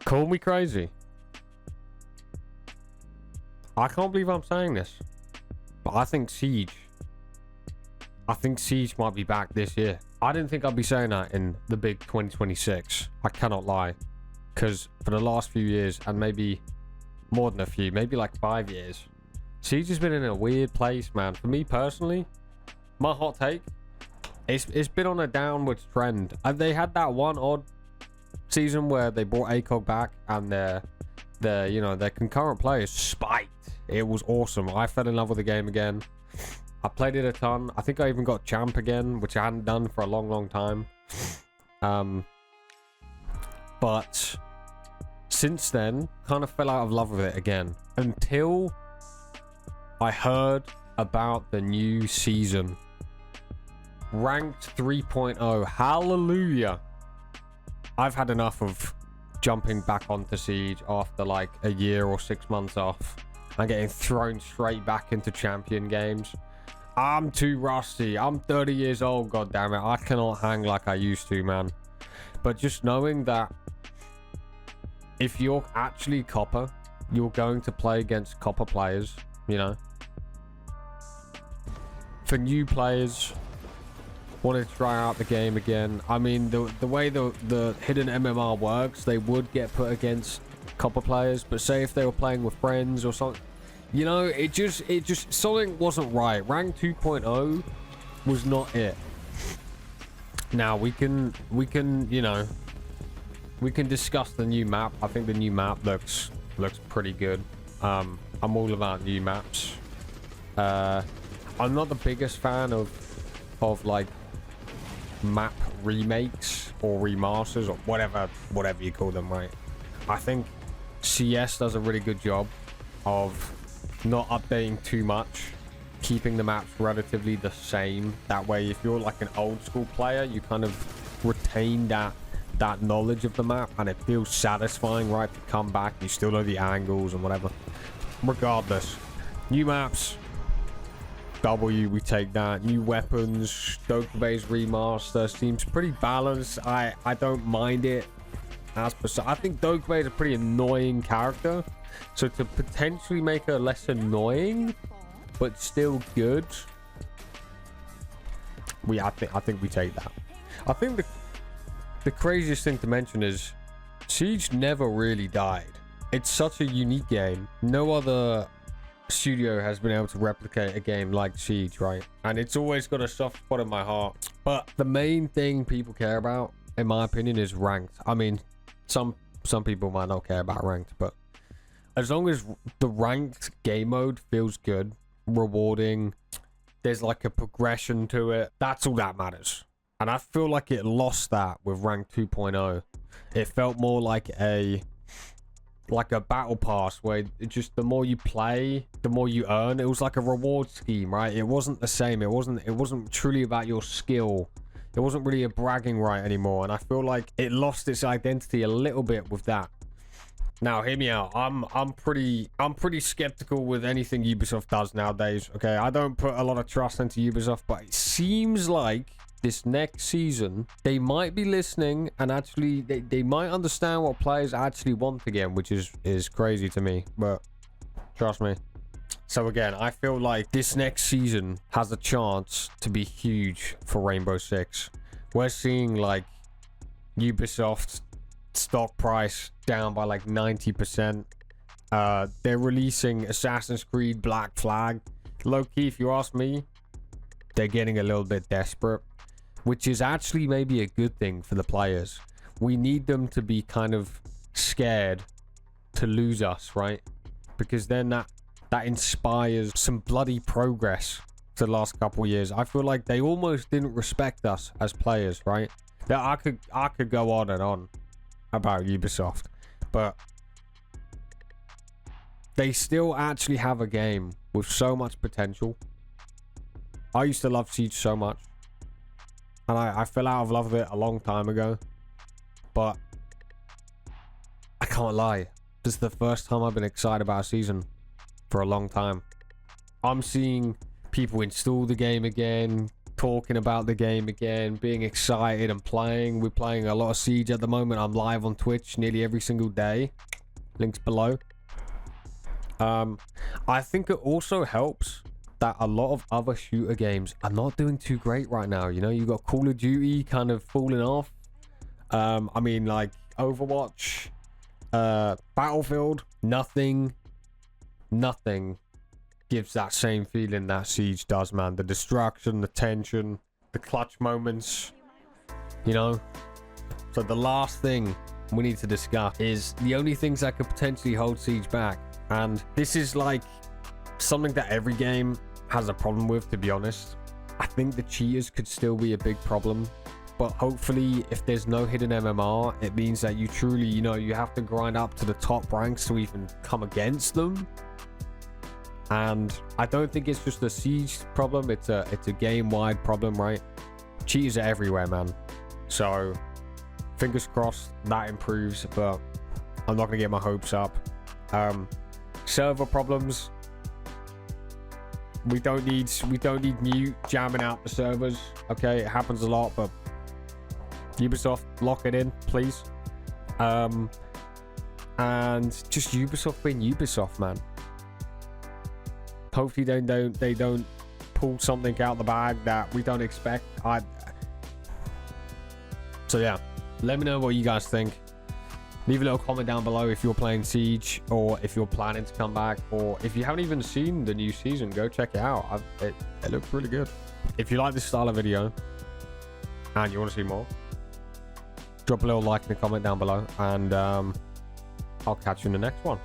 Call me crazy. I can't believe I'm saying this, but I think Siege might be back this year. I didn't think I'd be saying that in the big 2026. I cannot lie. Because for the last few years, and maybe more than a few, maybe like 5 years, Siege has been in a weird place, man. For me personally, my hot take, it's been on a downwards trend. They had that one odd season where they brought ACOG back, and their concurrent players spiked. It was awesome. I fell in love with the game again. I played it a ton. I think I even got champ again, which I hadn't done for a long time. But since then, kind of fell out of love with it again until I heard about the new season. Ranked 3.0. Hallelujah. I've had enough of jumping back onto Siege after like a year or 6 months off and getting thrown straight back into champion games. I'm too rusty. I'm 30 years old, goddammit. I cannot hang like I used to, man. But just knowing that if you're actually Copper, you're going to play against Copper players, you know. For new players, wanted to try out the game again. I mean, the way the hidden MMR works, they would get put against Copper players, but say if they were playing with friends or something, you know, it just something wasn't right. Rank 2.0 was not it. Now we can you know, we can discuss the new map. I think the new map looks pretty good. I'm all about new maps. I'm not the biggest fan of like map remakes or remasters or whatever you call them, right? I think CS does a really good job of not updating too much, keeping the maps relatively the same. That way, if you're like an old school player, you kind of retain that knowledge of the map, and it feels satisfying, right? To come back, you still know the angles and whatever. Regardless, new maps, W, we take that. New weapons, Dokkaeba's remaster seems pretty balanced. I don't mind it. I think Dokkaebai is a pretty annoying character, so to potentially make her less annoying but still good, I think we take that. I think the craziest thing to mention is Siege never really died. It's such a unique game. No other studio has been able to replicate a game like Siege, right? And it's always got a soft spot in my heart. But the main thing people care about, in my opinion, is ranked. I mean, some people might not care about ranked, but as long as the ranked game mode feels good, rewarding, there's like a progression to it, that's all that matters. And I feel like it lost that with rank 2.0. It felt more like a battle pass where it just, the more you play, the more you earn. It was like a reward scheme, right? It wasn't the same. It wasn't truly about your skill. It wasn't really a bragging right anymore. And I feel like it lost its identity a little bit with that. Now, hear me out. I'm pretty skeptical with anything Ubisoft does nowadays. Okay, I don't put a lot of trust into Ubisoft, but it seems like this next season they might be listening, and actually they might understand what players actually want again, which is crazy to me, but trust me. So again, I feel like this next season has a chance to be huge for Rainbow Six. We're seeing like Ubisoft stock price down by like 90%. They're releasing Assassin's Creed Black Flag. Low-key, if you ask me, they're getting a little bit desperate, which is actually maybe a good thing for the players. We need them to be kind of scared to lose us, right? Because then that inspires some bloody progress for the last couple of years. I feel like they almost didn't respect us as players, right? Now, I could go on and on about Ubisoft, but they still actually have a game with so much potential. I used to love Siege so much, and I fell out of love with it a long time ago, but I can't lie, this is the first time I've been excited about a season for a long time. I'm seeing people install the game again, talking about the game again, being excited and playing. We're playing a lot of Siege at the moment. I'm live on Twitch nearly every single day. Links below. I think it also helps that a lot of other shooter games are not doing too great right now. You know, you got Call of Duty kind of falling off. I mean, like Overwatch, Battlefield, nothing gives that same feeling that Siege does, man. The distraction, the tension, the clutch moments, you know. So the last thing we need to discuss is the only things that could potentially hold Siege back. And this is like something that every game has a problem with, to be honest. I think the cheaters could still be a big problem. But hopefully, if there's no hidden MMR, it means that you truly, you know, you have to grind up to the top ranks to even come against them. And I don't think it's just a Siege problem. It's a game-wide problem, right? Cheaters are everywhere, man. So fingers crossed that improves, but I'm not gonna get my hopes up. Server problems. We don't need Mute jamming out the servers. Okay, it happens a lot, but Ubisoft, lock it in, please. And just Ubisoft being Ubisoft, man. Hopefully they don't pull something out the bag that we don't expect. So yeah, let me know what you guys think. Leave a little comment down below if you're playing Siege, or if you're planning to come back, or if you haven't even seen the new season, go check it out. It looks really good. If you like this style of video and you want to see more, drop a little like and a comment down below, and I'll catch you in the next one.